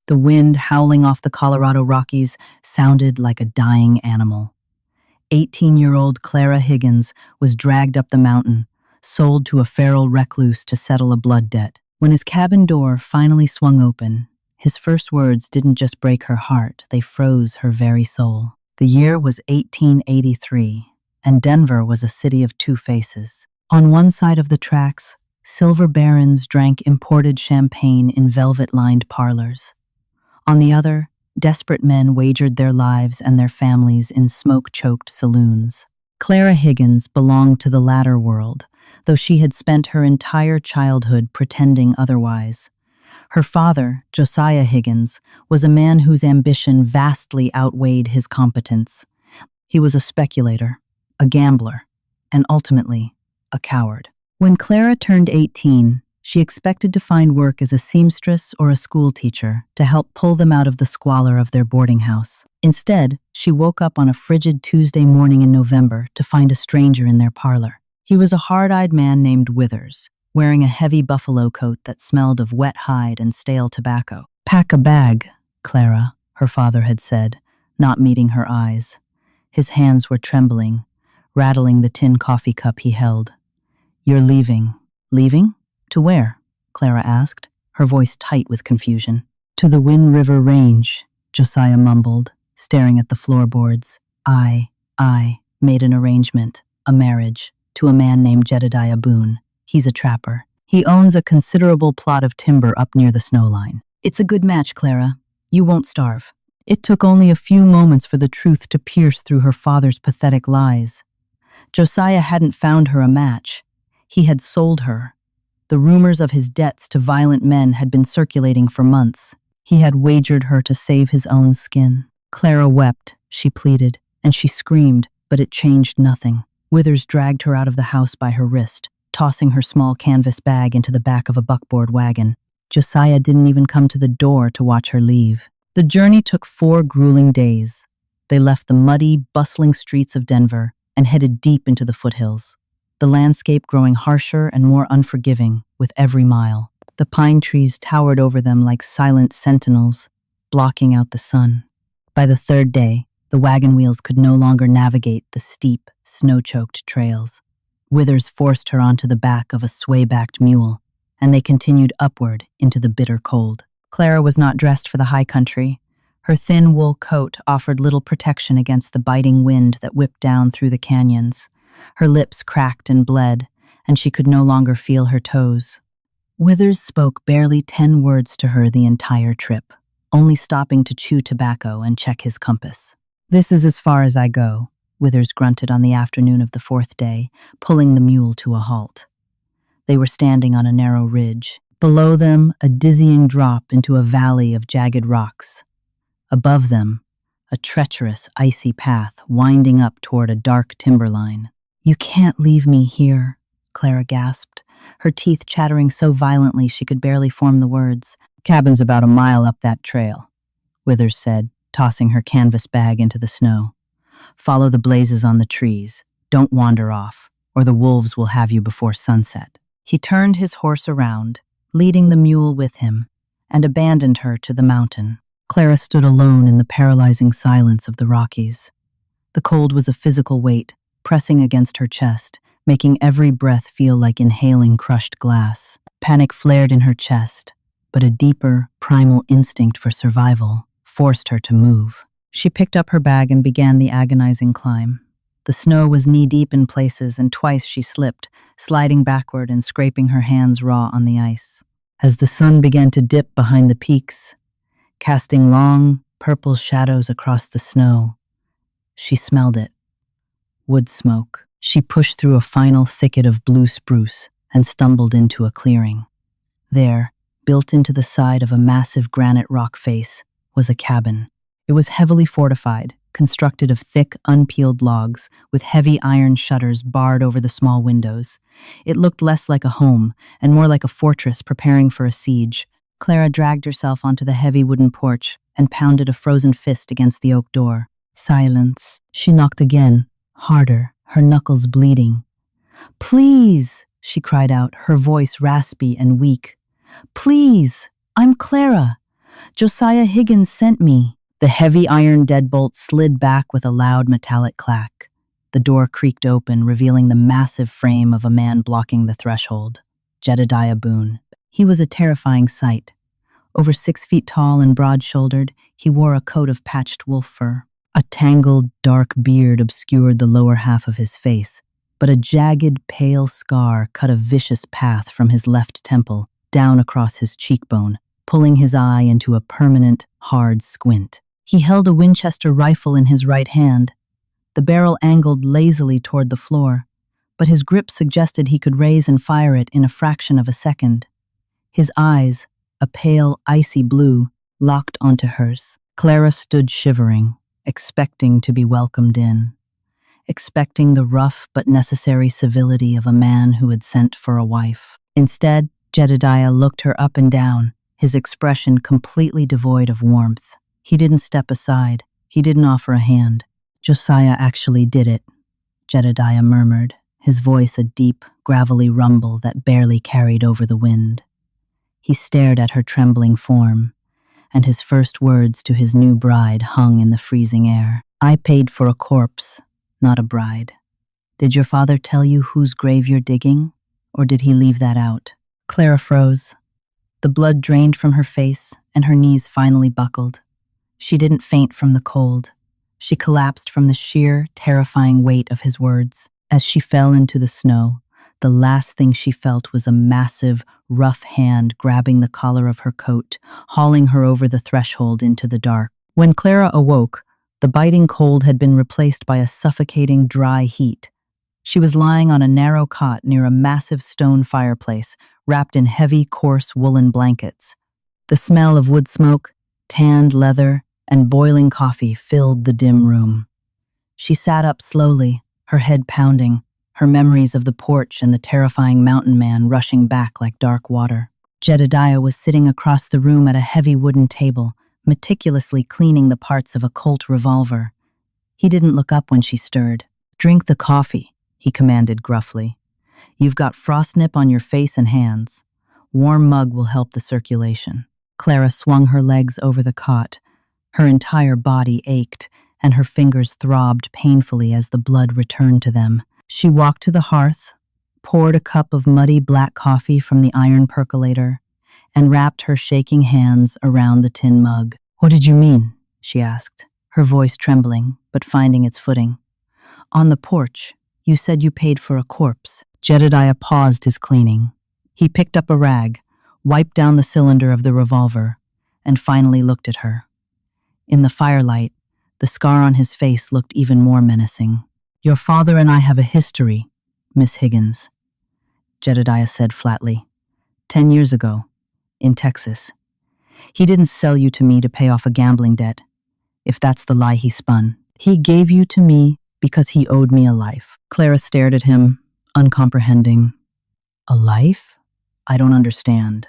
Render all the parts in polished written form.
The wind howling off the Colorado Rockies sounded like a dying animal. 18-year-old Clara Higgins was dragged up the mountain, sold to a feral recluse to settle a blood debt. When his cabin door finally swung open, his first words didn't just break her heart, they froze her very soul. The year was 1883, and Denver was a city of two faces. On one side of the tracks, silver barons drank imported champagne in velvet-lined parlors. On the other, desperate men wagered their lives and their families in smoke-choked saloons. Clara Higgins belonged to the latter world, though she had spent her entire childhood pretending otherwise. Her father, Josiah Higgins, was a man whose ambition vastly outweighed his competence. He was a speculator, a gambler, and ultimately, a coward. When Clara turned 18, she expected to find work as a seamstress or a school teacher to help pull them out of the squalor of their boarding house. Instead, she woke up on a frigid Tuesday morning in November to find a stranger in their parlor. He was a hard-eyed man named Withers, wearing a heavy buffalo coat that smelled of wet hide and stale tobacco. "Pack a bag, Clara," her father had said, not meeting her eyes. His hands were trembling, rattling the tin coffee cup he held. "You're leaving." "Leaving? To where?" Clara asked, her voice tight with confusion. "To the Wind River Range," Josiah mumbled, staring at the floorboards. I made an arrangement, a marriage, to a man named Jedediah Boone. He's a trapper. He owns a considerable plot of timber up near the snowline. It's a good match, Clara. You won't starve." It took only a few moments for the truth to pierce through her father's pathetic lies. Josiah hadn't found her a match. He had sold her. The rumors of his debts to violent men had been circulating for months. He had wagered her to save his own skin. Clara wept, she pleaded, and she screamed, but it changed nothing. Withers dragged her out of the house by her wrist, tossing her small canvas bag into the back of a buckboard wagon. Josiah didn't even come to the door to watch her leave. The journey took 4 grueling days. They left the muddy, bustling streets of Denver and headed deep into the foothills, the landscape growing harsher and more unforgiving with every mile. The pine trees towered over them like silent sentinels, blocking out the sun. By the 3rd day, the wagon wheels could no longer navigate the steep, snow-choked trails. Withers forced her onto the back of a sway-backed mule, and they continued upward into the bitter cold. Clara was not dressed for the high country. Her thin wool coat offered little protection against the biting wind that whipped down through the canyons. Her lips cracked and bled, and she could no longer feel her toes. Withers spoke barely 10 words to her the entire trip, only stopping to chew tobacco and check his compass. "This is as far as I go," Withers grunted on the afternoon of the 4th day, pulling the mule to a halt. They were standing on a narrow ridge. Below them, a dizzying drop into a valley of jagged rocks. Above them, a treacherous, icy path winding up toward a dark timberline. "You can't leave me here," Clara gasped, her teeth chattering so violently she could barely form the words. "Cabin's about a mile up that trail," Withers said, tossing her canvas bag into the snow. "Follow the blazes on the trees. Don't wander off, or the wolves will have you before sunset." He turned his horse around, leading the mule with him, and abandoned her to the mountain. Clara stood alone in the paralyzing silence of the Rockies. The cold was a physical weight, pressing against her chest, making every breath feel like inhaling crushed glass. Panic flared in her chest, but a deeper, primal instinct for survival forced her to move. She picked up her bag and began the agonizing climb. The snow was knee-deep in places, and twice she slipped, sliding backward and scraping her hands raw on the ice. As the sun began to dip behind the peaks, casting long, purple shadows across the snow, she smelled it. Wood smoke. She pushed through a final thicket of blue spruce and stumbled into a clearing. There, built into the side of a massive granite rock face, was a cabin. It was heavily fortified, constructed of thick, unpeeled logs, with heavy iron shutters barred over the small windows. It looked less like a home, and more like a fortress preparing for a siege. Clara dragged herself onto the heavy wooden porch and pounded a frozen fist against the oak door. Silence. She knocked again, harder, her knuckles bleeding. "Please," she cried out, her voice raspy and weak. "Please, I'm Clara. Josiah Higgins sent me. The heavy iron deadbolt slid back with a loud metallic clack. The door creaked open, revealing the massive frame of a man blocking the threshold. Jedediah Boone. He was a terrifying sight. Over 6 feet tall and broad-shouldered, he wore a coat of patched wolf fur. A tangled, dark beard obscured the lower half of his face, but a jagged, pale scar cut a vicious path from his left temple down across his cheekbone, pulling his eye into a permanent, hard squint. He held a Winchester rifle in his right hand. The barrel angled lazily toward the floor, but his grip suggested he could raise and fire it in a fraction of a second. His eyes, a pale, icy blue, locked onto hers. Clara stood shivering, expecting to be welcomed in, expecting the rough but necessary civility of a man who had sent for a wife. Instead, Jedediah looked her up and down, his expression completely devoid of warmth. He didn't step aside. He didn't offer a hand. Josiah actually did it, Jedediah murmured, his voice a deep, gravelly rumble that barely carried over the wind. He stared at her trembling form, and his first words to his new bride hung in the freezing air. I paid for a corpse, not a bride. Did your father tell you whose grave you're digging, or did he leave that out? Clara froze. The blood drained from her face, and her knees finally buckled. She didn't faint from the cold. She collapsed from the sheer, terrifying weight of his words. As she fell into the snow, the last thing she felt was a massive, rough hand grabbing the collar of her coat, hauling her over the threshold into the dark. When Clara awoke, the biting cold had been replaced by a suffocating, dry heat. She was lying on a narrow cot near a massive stone fireplace, wrapped in heavy, coarse woolen blankets. The smell of wood smoke, tanned leather, and boiling coffee filled the dim room. She sat up slowly, her head pounding, her memories of the porch and the terrifying mountain man rushing back like dark water. Jedediah was sitting across the room at a heavy wooden table, meticulously cleaning the parts of a Colt revolver. He didn't look up when she stirred. "Drink the coffee," he commanded gruffly. "You've got frostnip on your face and hands. Warm mug will help the circulation." Clara swung her legs over the cot. Her entire body ached, and her fingers throbbed painfully as the blood returned to them. She walked to the hearth, poured a cup of muddy black coffee from the iron percolator, and wrapped her shaking hands around the tin mug. "What did you mean?" she asked, her voice trembling, but finding its footing. "On the porch, you said you paid for a corpse." Jedediah paused his cleaning. He picked up a rag, wiped down the cylinder of the revolver, and finally looked at her. In the firelight, the scar on his face looked even more menacing. "Your father and I have a history, Miss Higgins," Jedediah said flatly. 10 years ago, in Texas. He didn't sell you to me to pay off a gambling debt, if that's the lie he spun. He gave you to me because he owed me a life." Clara stared at him, uncomprehending. "A life? I don't understand.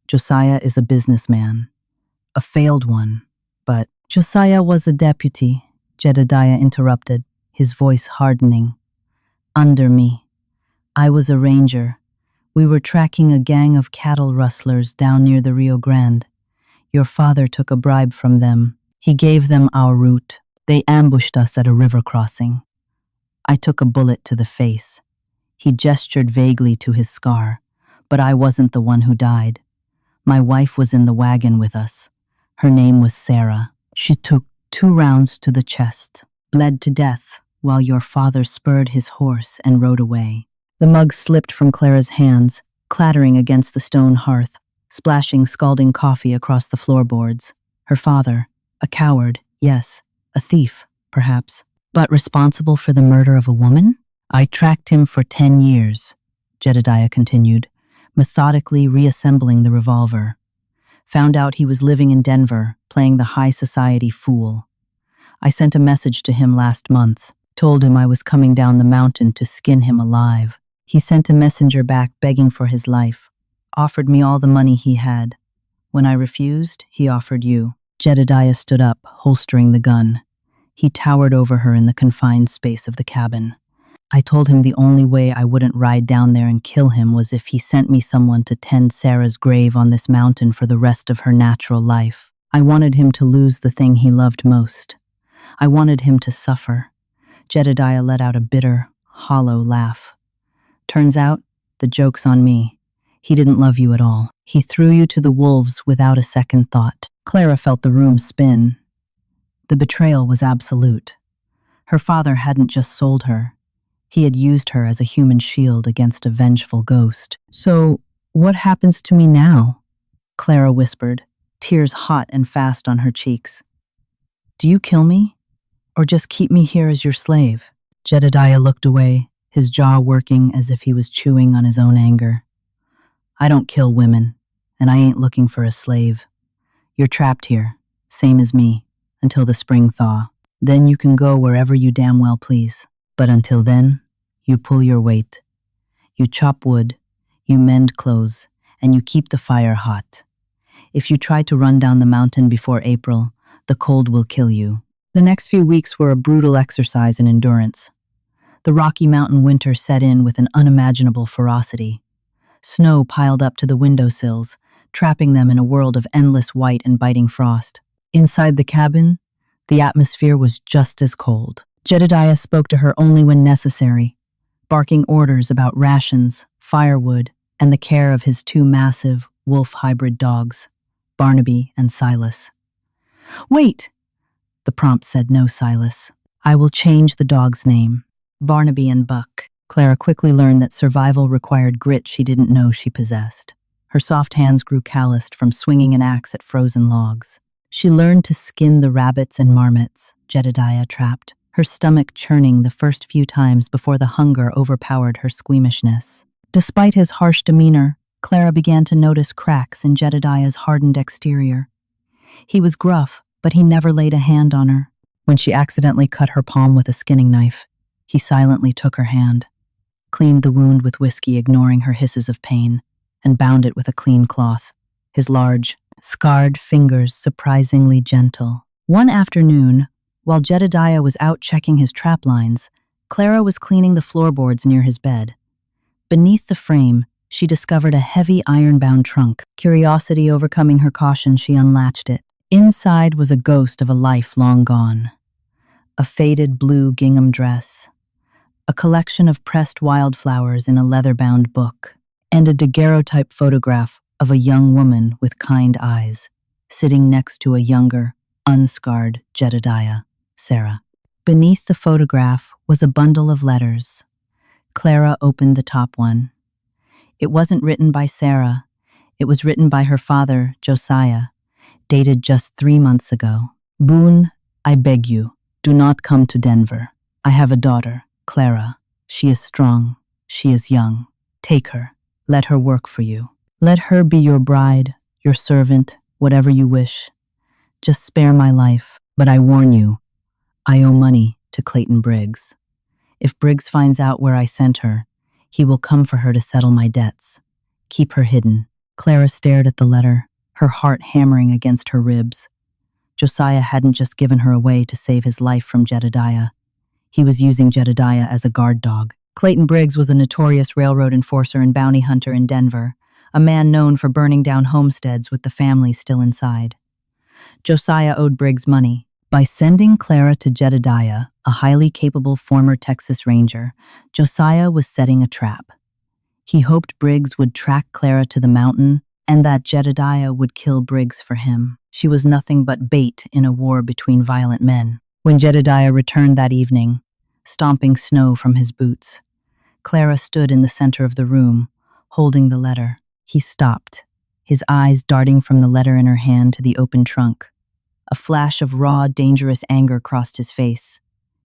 Josiah is a businessman, a failed one, but—" "Josiah was a deputy," Jedediah interrupted, his voice hardening. "Under me. I was a ranger. We were tracking a gang of cattle rustlers down near the Rio Grande. Your father took a bribe from them. He gave them our route. They ambushed us at a river crossing. I took a bullet to the face." He gestured vaguely to his scar, "but I wasn't the one who died. My wife was in the wagon with us. Her name was Sarah. She took 2 rounds to the chest, bled to death, while your father spurred his horse and rode away." The mug slipped from Clara's hands, clattering against the stone hearth, splashing scalding coffee across the floorboards. Her father, a coward, yes, a thief, perhaps, but responsible for the murder of a woman? "I tracked him for 10 years, Jedediah continued, methodically reassembling the revolver. Found out he was living in Denver, playing the high society fool. I sent a message to him last month, told him I was coming down the mountain to skin him alive. He sent a messenger back begging for his life, offered me all the money he had. When I refused, he offered you." Jedediah stood up, holstering the gun. He towered over her in the confined space of the cabin. I told him the only way I wouldn't ride down there and kill him was if he sent me someone to tend Sarah's grave on this mountain for the rest of her natural life. I wanted him to lose the thing he loved most. I wanted him to suffer. Jedediah let out a bitter, hollow laugh. Turns out, the joke's on me. He didn't love you at all. He threw you to the wolves without a second thought. Clara felt the room spin. The betrayal was absolute. Her father hadn't just sold her. He had used her as a human shield against a vengeful ghost. So, what happens to me now? Clara whispered, tears hot and fast on her cheeks. Do you kill me? Or just keep me here as your slave? Jedediah looked away, his jaw working as if he was chewing on his own anger. I don't kill women, and I ain't looking for a slave. You're trapped here, same as me, until the spring thaw. Then you can go wherever you damn well please. But until then, you pull your weight. You chop wood, you mend clothes, and you keep the fire hot. If you try to run down the mountain before April, the cold will kill you. The next few weeks were a brutal exercise in endurance. The Rocky Mountain winter set in with an unimaginable ferocity. Snow piled up to the windowsills, trapping them in a world of endless white and biting frost. Inside the cabin, the atmosphere was just as cold. Jedediah spoke to her only when necessary, barking orders about rations, firewood, and the care of his two massive wolf hybrid dogs, Barnaby and Silas. Wait! The prompt said no, Silas. I will change the dog's name. Barnaby and Buck. Clara quickly learned that survival required grit she didn't know she possessed. Her soft hands grew calloused from swinging an axe at frozen logs. She learned to skin the rabbits and marmots Jedediah trapped, her stomach churning the first few times before the hunger overpowered her squeamishness. Despite his harsh demeanor, Clara began to notice cracks in Jedediah's hardened exterior. He was gruff, but he never laid a hand on her. When she accidentally cut her palm with a skinning knife, he silently took her hand, cleaned the wound with whiskey, ignoring her hisses of pain, and bound it with a clean cloth, his large, scarred fingers surprisingly gentle. One afternoon, while Jedediah was out checking his trap lines, Clara was cleaning the floorboards near his bed. Beneath the frame, she discovered a heavy iron-bound trunk. Curiosity overcoming her caution, she unlatched it. Inside was a ghost of a life long gone. A faded blue gingham dress, a collection of pressed wildflowers in a leather-bound book, and a daguerreotype photograph of a young woman with kind eyes, sitting next to a younger, unscarred Jedediah, Sarah. Beneath the photograph was a bundle of letters. Clara opened the top one. It wasn't written by Sarah. It was written by her father, Josiah, dated just 3 months ago. Boone, I beg you, do not come to Denver. I have a daughter, Clara. She is strong. She is young. Take her. Let her work for you. Let her be your bride, your servant, whatever you wish. Just spare my life. But I warn you, I owe money to Clayton Briggs. If Briggs finds out where I sent her, he will come for her to settle my debts. Keep her hidden. Clara stared at the letter, her heart hammering against her ribs. Josiah hadn't just given her away to save his life from Jedediah. He was using Jedediah as a guard dog. Clayton Briggs was a notorious railroad enforcer and bounty hunter in Denver, a man known for burning down homesteads with the family still inside. Josiah owed Briggs money. By sending Clara to Jedediah, a highly capable former Texas Ranger, Josiah was setting a trap. He hoped Briggs would track Clara to the mountain and that Jedediah would kill Briggs for him. She was nothing but bait in a war between violent men. When Jedediah returned that evening, stomping snow from his boots, Clara stood in the center of the room, holding the letter. He stopped, his eyes darting from the letter in her hand to the open trunk. A flash of raw, dangerous anger crossed his face.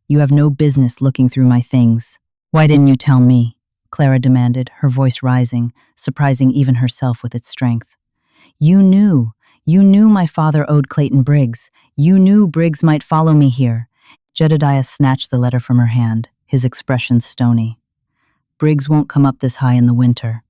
You have no business looking through my things. Why didn't you tell me? Clara demanded, her voice rising, surprising even herself with its strength. You knew my father owed Clayton Briggs. You knew Briggs might follow me here. Jedediah snatched the letter from her hand, his expression stony. Briggs won't come up this high in the winter.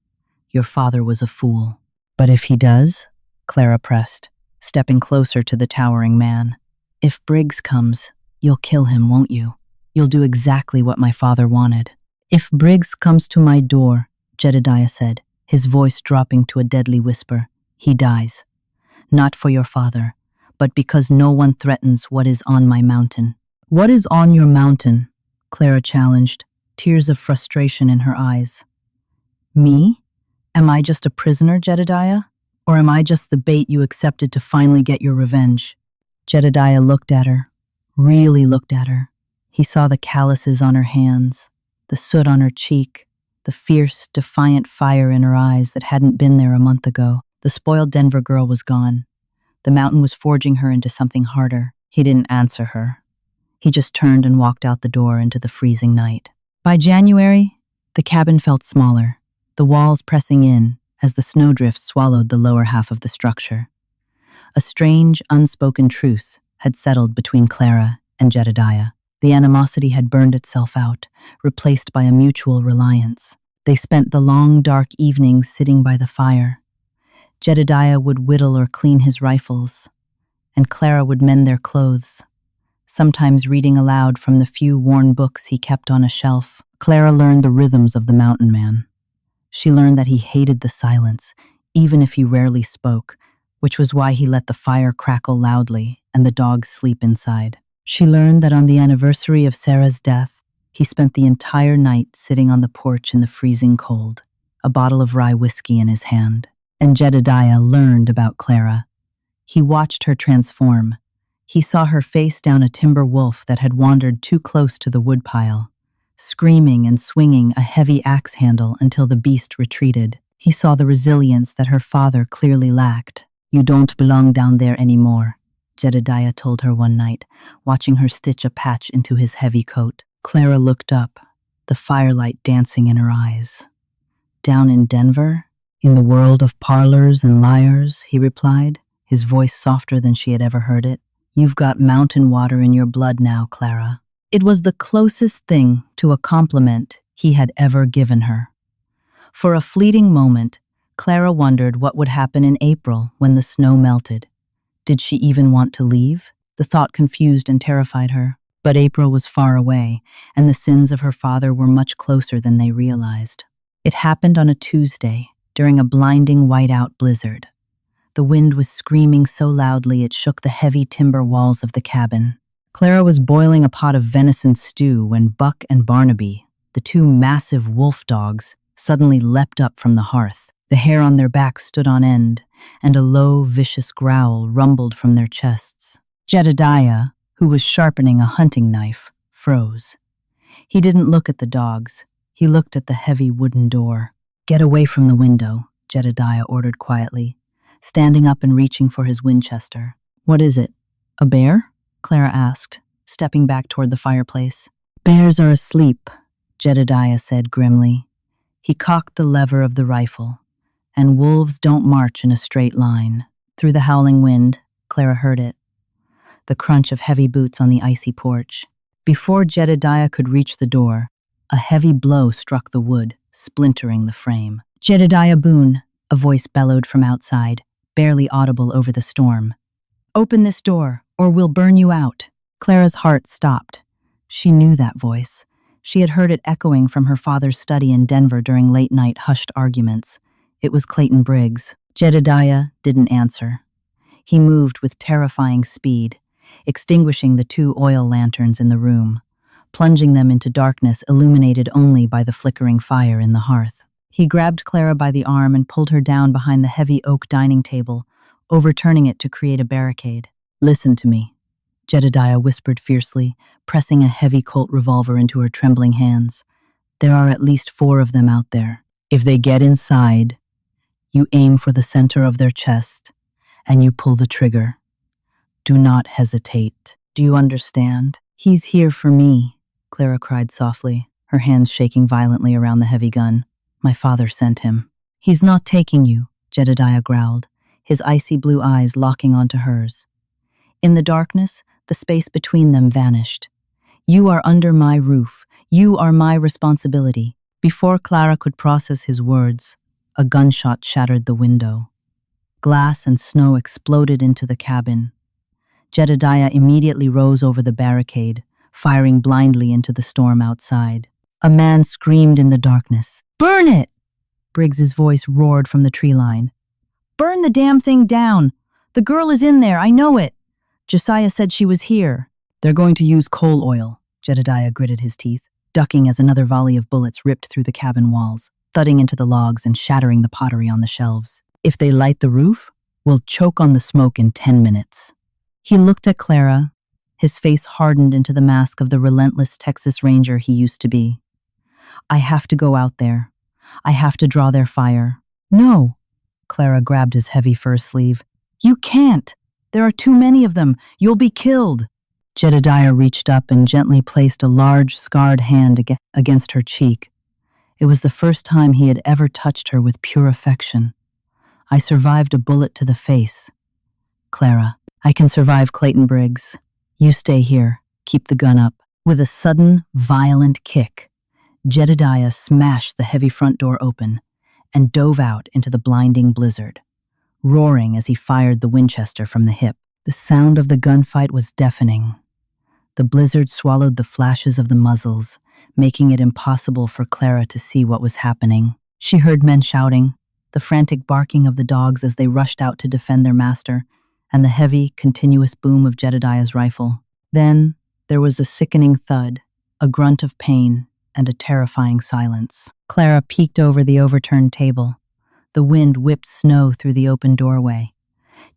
Your father was a fool. But if he does? Clara pressed, stepping closer to the towering man. If Briggs comes, you'll kill him, won't you? You'll do exactly what my father wanted. If Briggs comes to my door, Jedediah said, his voice dropping to a deadly whisper, he dies. Not for your father, but because no one threatens what is on my mountain. What is on your mountain? Clara challenged, tears of frustration in her eyes. Me? Am I just a prisoner, Jedediah? Or am I just the bait you accepted to finally get your revenge? Jedediah looked at her, really looked at her. He saw the calluses on her hands, the soot on her cheek, the fierce, defiant fire in her eyes that hadn't been there a month ago. The spoiled Denver girl was gone. The mountain was forging her into something harder. He didn't answer her. He just turned and walked out the door into the freezing night. By January, the cabin felt smaller, the walls pressing in as the snowdrift swallowed the lower half of the structure. A strange, unspoken truce had settled between Clara and Jedediah. The animosity had burned itself out, replaced by a mutual reliance. They spent the long, dark evenings sitting by the fire. Jedediah would whittle or clean his rifles, and Clara would mend their clothes, sometimes reading aloud from the few worn books he kept on a shelf. Clara learned the rhythms of the mountain man. She learned that he hated the silence, even if he rarely spoke, which was why he let the fire crackle loudly and the dogs sleep inside. She learned that on the anniversary of Sarah's death, he spent the entire night sitting on the porch in the freezing cold, a bottle of rye whiskey in his hand. And Jedediah learned about Clara. He watched her transform. He saw her face down a timber wolf that had wandered too close to the woodpile, screaming and swinging a heavy axe handle until the beast retreated. He saw the resilience that her father clearly lacked. "You don't belong down there anymore," Jedediah told her one night, watching her stitch a patch into his heavy coat. Clara looked up, the firelight dancing in her eyes. "Down in Denver? In the world of parlors and liars," he replied, his voice softer than she had ever heard it. "You've got mountain water in your blood now, Clara." It was the closest thing to a compliment he had ever given her. For a fleeting moment, Clara wondered what would happen in April when the snow melted. Did she even want to leave? The thought confused and terrified her. But April was far away, and the sins of her father were much closer than they realized. It happened on a Tuesday, during a blinding whiteout blizzard. The wind was screaming so loudly it shook the heavy timber walls of the cabin. Clara was boiling a pot of venison stew when Buck and Barnaby, the two massive wolf dogs, suddenly leapt up from the hearth. The hair on their backs stood on end, and a low, vicious growl rumbled from their chests. Jedediah, who was sharpening a hunting knife, froze. He didn't look at the dogs. He looked at the heavy wooden door. "Get away from the window," Jedediah ordered quietly, standing up and reaching for his Winchester. "What is it? A bear?" Clara asked, stepping back toward the fireplace. "Bears are asleep," Jedediah said grimly. He cocked the lever of the rifle, and wolves don't march in a straight line. Through the howling wind, Clara heard it, the crunch of heavy boots on the icy porch. Before Jedediah could reach the door, a heavy blow struck the wood, splintering the frame. "Jedediah Boone," a voice bellowed from outside, barely audible over the storm. "Open this door, or we'll burn you out." Clara's heart stopped. She knew that voice. She had heard it echoing from her father's study in Denver during late-night hushed arguments. It was Clayton Briggs. Jedediah didn't answer. He moved with terrifying speed, extinguishing the two oil lanterns in the room, plunging them into darkness illuminated only by the flickering fire in the hearth. He grabbed Clara by the arm and pulled her down behind the heavy oak dining table, overturning it to create a barricade. "Listen to me," Jedediah whispered fiercely, pressing a heavy Colt revolver into her trembling hands. "There are at least 4 of them out there. If they get inside, you aim for the center of their chest, and you pull the trigger. Do not hesitate. Do you understand?" "He's here for me," Clara cried softly, her hands shaking violently around the heavy gun. "My father sent him." "He's not taking you," Jedediah growled, his icy blue eyes locking onto hers. In the darkness, the space between them vanished. "You are under my roof. You are my responsibility." Before Clara could process his words, a gunshot shattered the window. Glass and snow exploded into the cabin. Jedediah immediately rose over the barricade, firing blindly into the storm outside. A man screamed in the darkness. "Burn it!" Briggs's voice roared from the tree line. "Burn the damn thing down! The girl is in there, I know it! Josiah said she was here." "They're going to use coal oil," Jedediah gritted his teeth, ducking as another volley of bullets ripped through the cabin walls, thudding into the logs and shattering the pottery on the shelves. "If they light the roof, we'll choke on the smoke in 10 minutes. He looked at Clara, his face hardened into the mask of the relentless Texas Ranger he used to be. "I have to go out there. I have to draw their fire." "No." Clara grabbed his heavy fur sleeve. "You can't. There are too many of them. You'll be killed." Jedediah reached up and gently placed a large, scarred hand against her cheek. It was the first time he had ever touched her with pure affection. "I survived a bullet to the face. Clara, I can survive Clayton Briggs. You stay here. Keep the gun up." With a sudden, violent kick, Jedediah smashed the heavy front door open and dove out into the blinding blizzard, roaring as he fired the Winchester from the hip. The sound of the gunfight was deafening. The blizzard swallowed the flashes of the muzzles, making it impossible for Clara to see what was happening. She heard men shouting, the frantic barking of the dogs as they rushed out to defend their master, and the heavy, continuous boom of Jedediah's rifle. Then there was a sickening thud, a grunt of pain, and a terrifying silence. Clara peeked over the overturned table. The wind whipped snow through the open doorway.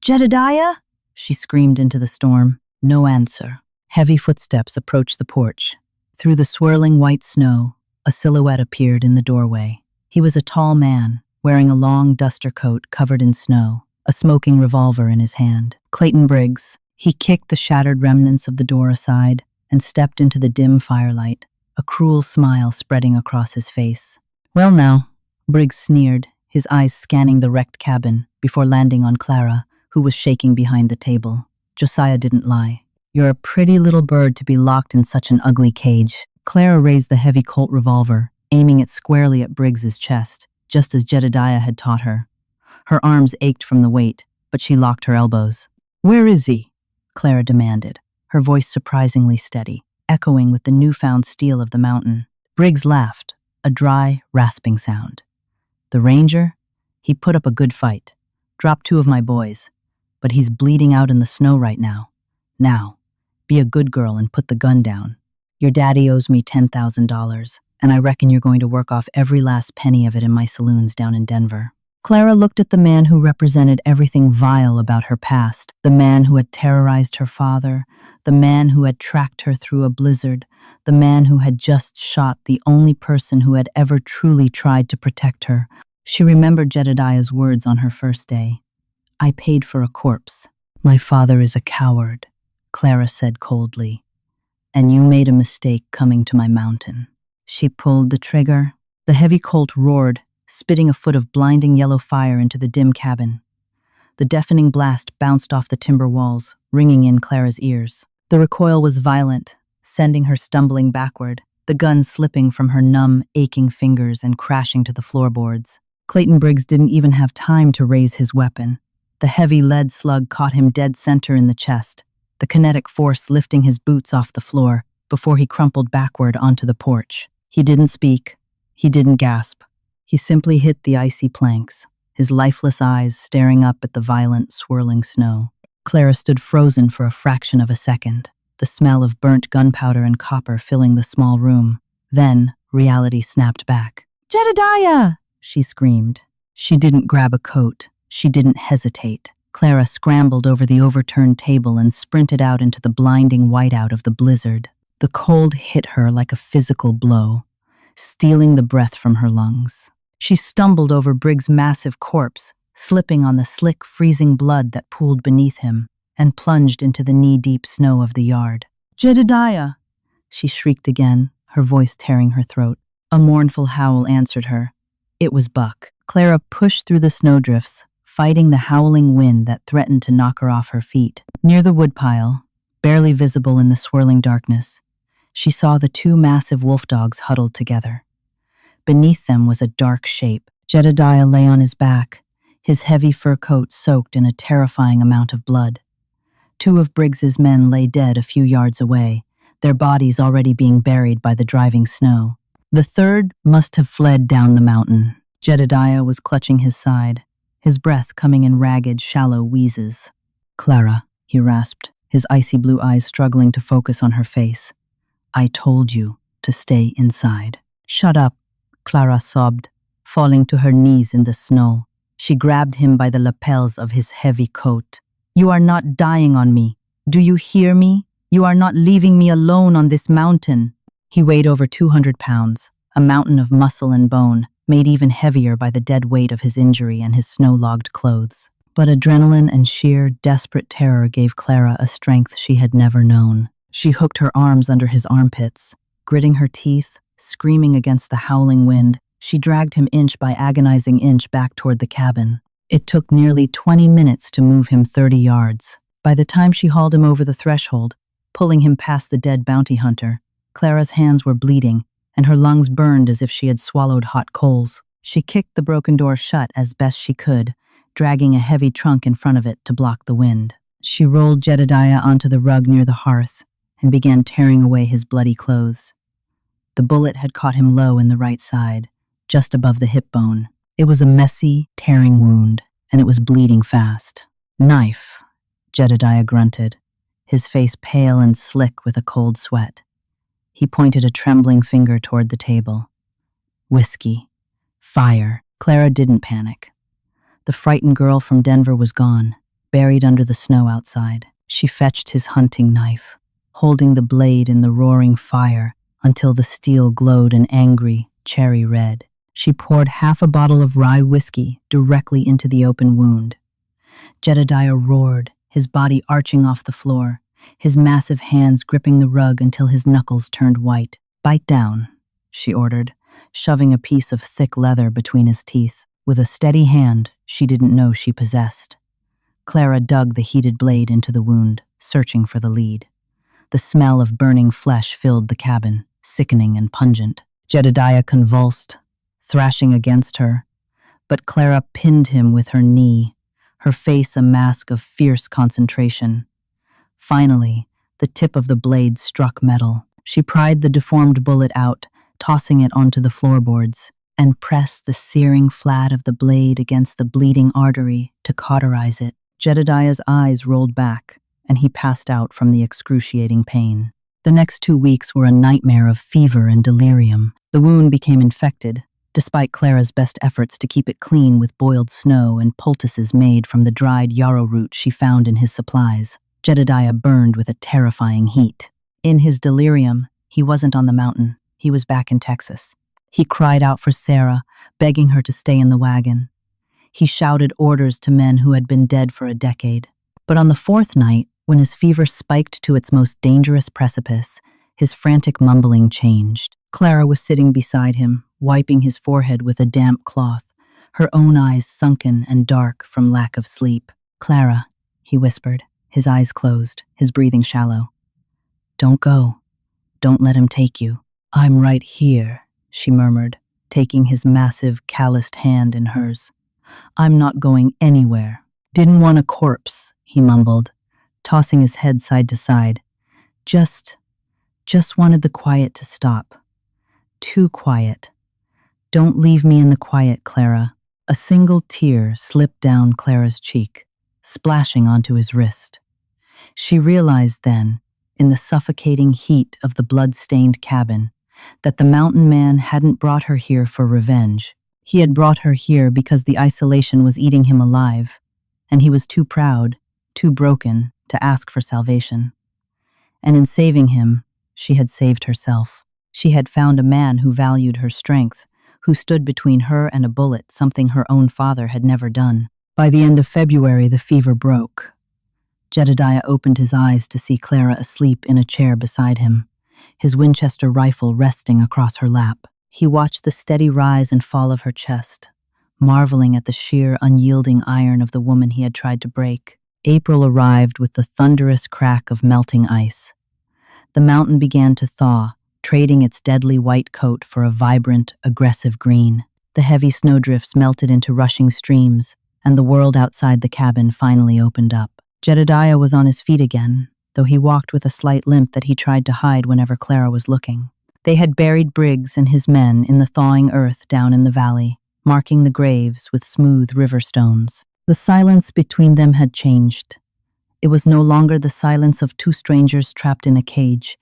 "Jedediah!" she screamed into the storm. No answer. Heavy footsteps approached the porch. Through the swirling white snow, a silhouette appeared in the doorway. He was a tall man, wearing a long duster coat covered in snow, a smoking revolver in his hand. Clayton Briggs. He kicked the shattered remnants of the door aside and stepped into the dim firelight, a cruel smile spreading across his face. "Well now," Briggs sneered, his eyes scanning the wrecked cabin before landing on Clara, who was shaking behind the table. Josiah didn't lie. "You're a pretty little bird to be locked in such an ugly cage." Clara raised the heavy Colt revolver, aiming it squarely at Briggs's chest, just as Jedediah had taught her. Her arms ached from the weight, but she locked her elbows. "Where is he?" Clara demanded, her voice surprisingly steady, echoing with the newfound steel of the mountain. Briggs laughed, a dry, rasping sound. "The Ranger? He put up a good fight. Dropped 2 of my boys. But he's bleeding out in the snow right now. Now, be a good girl and put the gun down. Your daddy owes me $10,000, and I reckon you're going to work off every last penny of it in my saloons down in Denver." Clara looked at the man who represented everything vile about her past, the man who had terrorized her father, the man who had tracked her through a blizzard, the man who had just shot the only person who had ever truly tried to protect her. She remembered Jedediah's words on her first day. "I paid for a corpse. My father is a coward," Clara said coldly. "And you made a mistake coming to my mountain." She pulled the trigger. The heavy Colt roared, spitting a foot of blinding yellow fire into the dim cabin. The deafening blast bounced off the timber walls, ringing in Clara's ears. The recoil was violent, sending her stumbling backward, the gun slipping from her numb, aching fingers and crashing to the floorboards. Clayton Briggs didn't even have time to raise his weapon. The heavy lead slug caught him dead center in the chest, the kinetic force lifting his boots off the floor before he crumpled backward onto the porch. He didn't speak. He didn't gasp. He simply hit the icy planks, his lifeless eyes staring up at the violent, swirling snow. Clara stood frozen for a fraction of a second, the smell of burnt gunpowder and copper filling the small room. Then, reality snapped back. "Jedediah!" she screamed. She didn't grab a coat. She didn't hesitate. Clara scrambled over the overturned table and sprinted out into the blinding whiteout of the blizzard. The cold hit her like a physical blow, stealing the breath from her lungs. She stumbled over Briggs' massive corpse, slipping on the slick, freezing blood that pooled beneath him, and plunged into the knee-deep snow of the yard. "Jedediah!" she shrieked again, her voice tearing her throat. A mournful howl answered her. It was Buck. Clara pushed through the snowdrifts, fighting the howling wind that threatened to knock her off her feet. Near the woodpile, barely visible in the swirling darkness, she saw the 2 massive wolf dogs huddled together. Beneath them was a dark shape. Jedediah lay on his back, his heavy fur coat soaked in a terrifying amount of blood. 2 of Briggs's men lay dead a few yards away, their bodies already being buried by the driving snow. The third must have fled down the mountain. Jedediah was clutching his side, his breath coming in ragged, shallow wheezes. Clara, he rasped, his icy blue eyes struggling to focus on her face. I told you to stay inside. Shut up, Clara sobbed, falling to her knees in the snow. She grabbed him by the lapels of his heavy coat. You are not dying on me. Do you hear me? You are not leaving me alone on this mountain. He weighed over 200 pounds, a mountain of muscle and bone, made even heavier by the dead weight of his injury and his snow-logged clothes. But adrenaline and sheer, desperate terror gave Clara a strength she had never known. She hooked her arms under his armpits. Gritting her teeth, screaming against the howling wind, she dragged him inch by agonizing inch back toward the cabin. It took nearly 20 minutes to move him 30 yards. By the time she hauled him over the threshold, pulling him past the dead bounty hunter, Clara's hands were bleeding, and her lungs burned as if she had swallowed hot coals. She kicked the broken door shut as best she could, dragging a heavy trunk in front of it to block the wind. She rolled Jedediah onto the rug near the hearth and began tearing away his bloody clothes. The bullet had caught him low in the right side, just above the hip bone. It was a messy, tearing wound, and it was bleeding fast. Knife, Jedediah grunted, his face pale and slick with a cold sweat. He pointed a trembling finger toward the table. Whiskey. Fire. Clara didn't panic. The frightened girl from Denver was gone, buried under the snow outside. She fetched his hunting knife, holding the blade in the roaring fire until the steel glowed an angry, cherry red. She poured half a bottle of rye whiskey directly into the open wound. Jedediah roared, his body arching off the floor, his massive hands gripping the rug until his knuckles turned white. Bite down, she ordered, shoving a piece of thick leather between his teeth. With a steady hand she didn't know she possessed, Clara dug the heated blade into the wound, searching for the lead. The smell of burning flesh filled the cabin, sickening and pungent. Jedediah convulsed, thrashing against her, but Clara pinned him with her knee, her face a mask of fierce concentration. Finally, the tip of the blade struck metal. She pried the deformed bullet out, tossing it onto the floorboards, and pressed the searing flat of the blade against the bleeding artery to cauterize it. Jedediah's eyes rolled back, and he passed out from the excruciating pain. The next 2 weeks were a nightmare of fever and delirium. The wound became infected, despite Clara's best efforts to keep it clean with boiled snow and poultices made from the dried yarrow root she found in his supplies. Jedediah burned with a terrifying heat. In his delirium, he wasn't on the mountain. He was back in Texas. He cried out for Sarah, begging her to stay in the wagon. He shouted orders to men who had been dead for a decade. But on the 4th night, when his fever spiked to its most dangerous precipice, his frantic mumbling changed. Clara was sitting beside him, wiping his forehead with a damp cloth, her own eyes sunken and dark from lack of sleep. Clara, he whispered, his eyes closed, his breathing shallow. Don't go. Don't let him take you. I'm right here, she murmured, taking his massive, calloused hand in hers. I'm not going anywhere. Didn't want a corpse, he mumbled, tossing his head side to side. Just wanted the quiet to stop. Too quiet. Don't leave me in the quiet, Clara. A single tear slipped down Clara's cheek, splashing onto his wrist. She realized then, in the suffocating heat of the blood-stained cabin, that the mountain man hadn't brought her here for revenge. He had brought her here because the isolation was eating him alive, and he was too proud, too broken, to ask for salvation. And in saving him, she had saved herself. She had found a man who valued her strength, who stood between her and a bullet, something her own father had never done. By the end of February, the fever broke. Jedediah opened his eyes to see Clara asleep in a chair beside him, his Winchester rifle resting across her lap. He watched the steady rise and fall of her chest, marveling at the sheer, unyielding iron of the woman he had tried to break. April arrived with the thunderous crack of melting ice. The mountain began to thaw, trading its deadly white coat for a vibrant, aggressive green. The heavy snowdrifts melted into rushing streams, and the world outside the cabin finally opened up. Jedediah was on his feet again, though he walked with a slight limp that he tried to hide whenever Clara was looking. They had buried Briggs and his men in the thawing earth down in the valley, marking the graves with smooth river stones. The silence between them had changed. It was no longer the silence of two strangers trapped in a cage.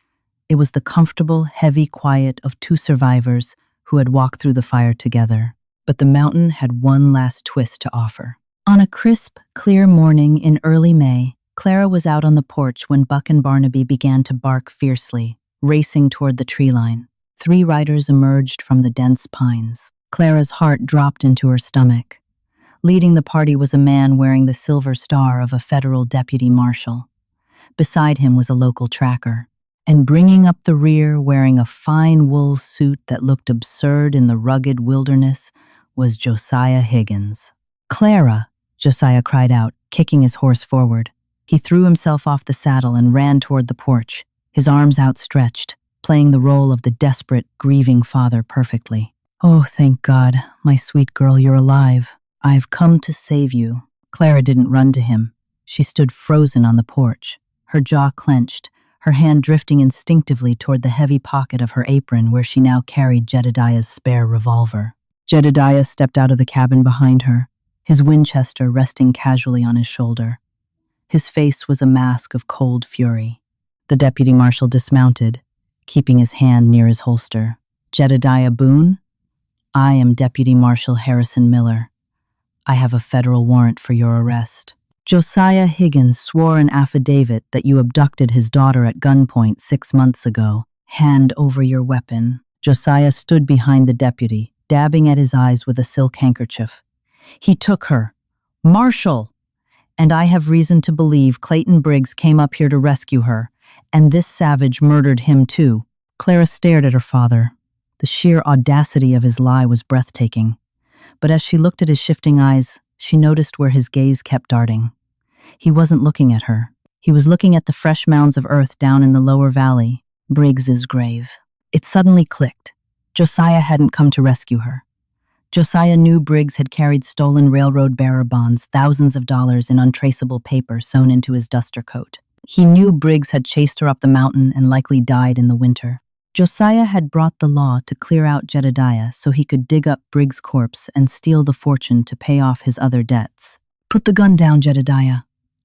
It was the comfortable, heavy quiet of two survivors who had walked through the fire together. But the mountain had one last twist to offer. On a crisp, clear morning in early May, Clara was out on the porch when Buck and Barnaby began to bark fiercely, racing toward the tree line. 3 riders emerged from the dense pines. Clara's heart dropped into her stomach. Leading the party was a man wearing the silver star of a federal deputy marshal. Beside him was a local tracker. And bringing up the rear, wearing a fine wool suit that looked absurd in the rugged wilderness, was Josiah Higgins. "Clara!" Josiah cried out, kicking his horse forward. He threw himself off the saddle and ran toward the porch, his arms outstretched, playing the role of the desperate, grieving father perfectly. "Oh, thank God, my sweet girl, you're alive. I've come to save you." Clara didn't run to him. She stood frozen on the porch, her jaw clenched, her hand drifting instinctively toward the heavy pocket of her apron where she now carried Jedediah's spare revolver. Jedediah stepped out of the cabin behind her, his Winchester resting casually on his shoulder. His face was a mask of cold fury. The deputy marshal dismounted, keeping his hand near his holster. "Jedediah Boone? I am Deputy Marshal Harrison Miller. I have a federal warrant for your arrest. Josiah Higgins swore an affidavit that you abducted his daughter at gunpoint 6 months ago. Hand over your weapon." Josiah stood behind the deputy, dabbing at his eyes with a silk handkerchief. "He took her. Marshal! And I have reason to believe Clayton Briggs came up here to rescue her, and this savage murdered him too." Clara stared at her father. The sheer audacity of his lie was breathtaking. But as she looked at his shifting eyes, she noticed where his gaze kept darting. He wasn't looking at her. He was looking at the fresh mounds of earth down in the lower valley, Briggs's grave. It suddenly clicked. Josiah hadn't come to rescue her. Josiah knew Briggs had carried stolen railroad bearer bonds, thousands of dollars in untraceable paper sewn into his duster coat. He knew Briggs had chased her up the mountain and likely died in the winter. Josiah had brought the law to clear out Jedediah so he could dig up Briggs' corpse and steal the fortune to pay off his other debts. "Put the gun down, Jedediah,"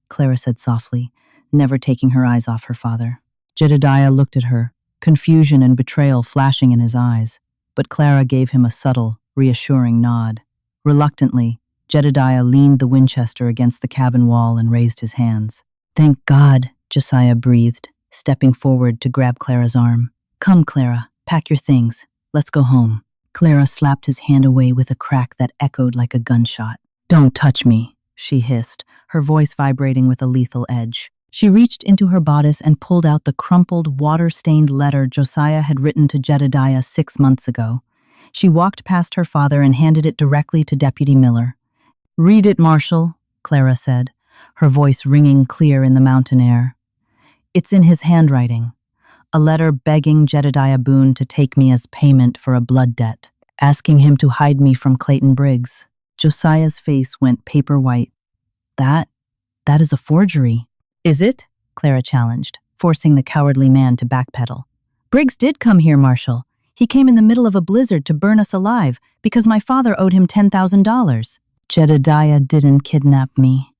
Clara said softly, never taking her eyes off her father. Jedediah looked at her, confusion and betrayal flashing in his eyes, but Clara gave him a subtle, reassuring nod. Reluctantly, Jedediah leaned the Winchester against the cabin wall and raised his hands. "Thank God," Josiah breathed, stepping forward to grab Clara's arm. "Come, Clara, pack your things. Let's go home." Clara slapped his hand away with a crack that echoed like a gunshot. "Don't touch me," she hissed, her voice vibrating with a lethal edge. She reached into her bodice and pulled out the crumpled, water-stained letter Josiah had written to Jedediah 6 months ago. She walked past her father and handed it directly to Deputy Miller. "Read it, Marshal," Clara said, her voice ringing clear in the mountain air. "It's in his handwriting. A letter begging Jedediah Boone to take me as payment for a blood debt, asking him to hide me from Clayton Briggs." Josiah's face went paper white. That is a forgery." "Is it?" Clara challenged, forcing the cowardly man to backpedal. "Briggs did come here, Marshal. He came in the middle of a blizzard to burn us alive because my father owed him $10,000. Jedediah didn't kidnap me.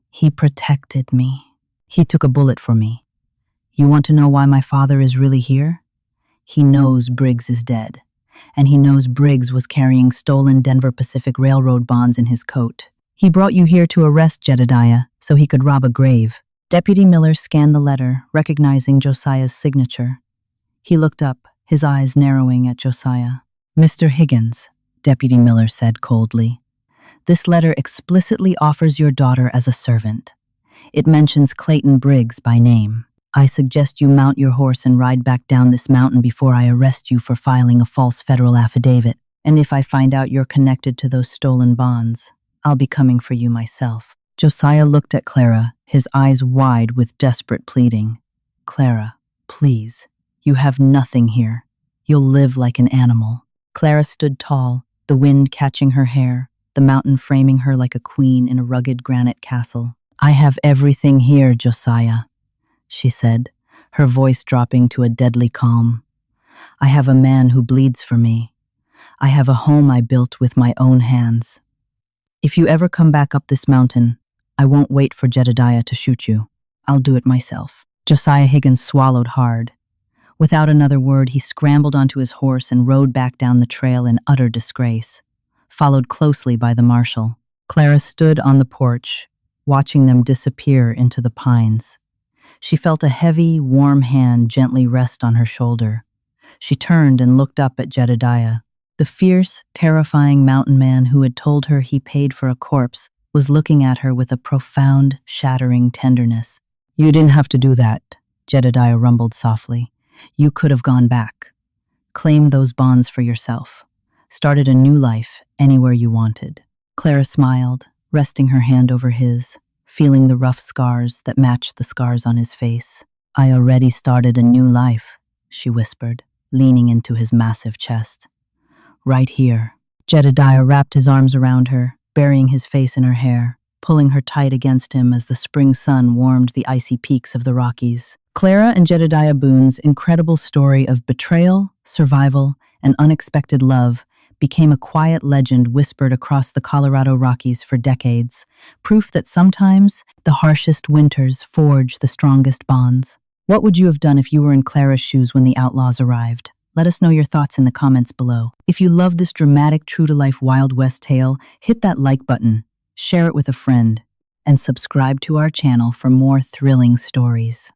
He protected me. He took a bullet for me. You want to know why my father is really here? He knows Briggs is dead, and he knows Briggs was carrying stolen Denver Pacific Railroad bonds in his coat. He brought you here to arrest Jedediah so he could rob a grave." Deputy Miller scanned the letter, recognizing Josiah's signature. He looked up, his eyes narrowing at Josiah. "Mr. Higgins," Deputy Miller said coldly, "this letter explicitly offers your daughter as a servant. It mentions Clayton Briggs by name. I suggest you mount your horse and ride back down this mountain before I arrest you for filing a false federal affidavit. And if I find out you're connected to those stolen bonds, I'll be coming for you myself." Josiah looked at Clara, his eyes wide with desperate pleading. "Clara, please. You have nothing here. You'll live like an animal." Clara stood tall, the wind catching her hair, the mountain framing her like a queen in a rugged granite castle. "I have everything here, Josiah," she said, her voice dropping to a deadly calm. I have a man who bleeds for me. I have a home I built with my own hands. If you ever come back up this mountain, I won't wait for Jedediah to shoot you. I'll do it myself." Josiah Higgins swallowed hard. Without another word, he scrambled onto his horse and rode back down the trail in utter disgrace, followed closely by the marshal. Clara stood on the porch, watching them disappear into the pines. She felt a heavy, warm hand gently rest on her shoulder. She turned and looked up at Jedediah. The fierce, terrifying mountain man who had told her he paid for a corpse was looking at her with a profound, shattering tenderness. "You didn't have to do that," Jedediah rumbled softly. "You could have gone back. Claimed those bonds for yourself. Started a new life anywhere you wanted." Clara smiled, resting her hand over his, feeling the rough scars that matched the scars on his face. "I already started a new life," she whispered, leaning into his massive chest. "Right here." Jedediah wrapped his arms around her, burying his face in her hair, pulling her tight against him as the spring sun warmed the icy peaks of the Rockies. Clara and Jedediah Boone's incredible story of betrayal, survival, and unexpected love became a quiet legend whispered across the Colorado Rockies for decades, proof that sometimes the harshest winters forge the strongest bonds. What would you have done if you were in Clara's shoes when the outlaws arrived? Let us know your thoughts in the comments below. If you love this dramatic, true-to-life Wild West tale, hit that like button, share it with a friend, and subscribe to our channel for more thrilling stories.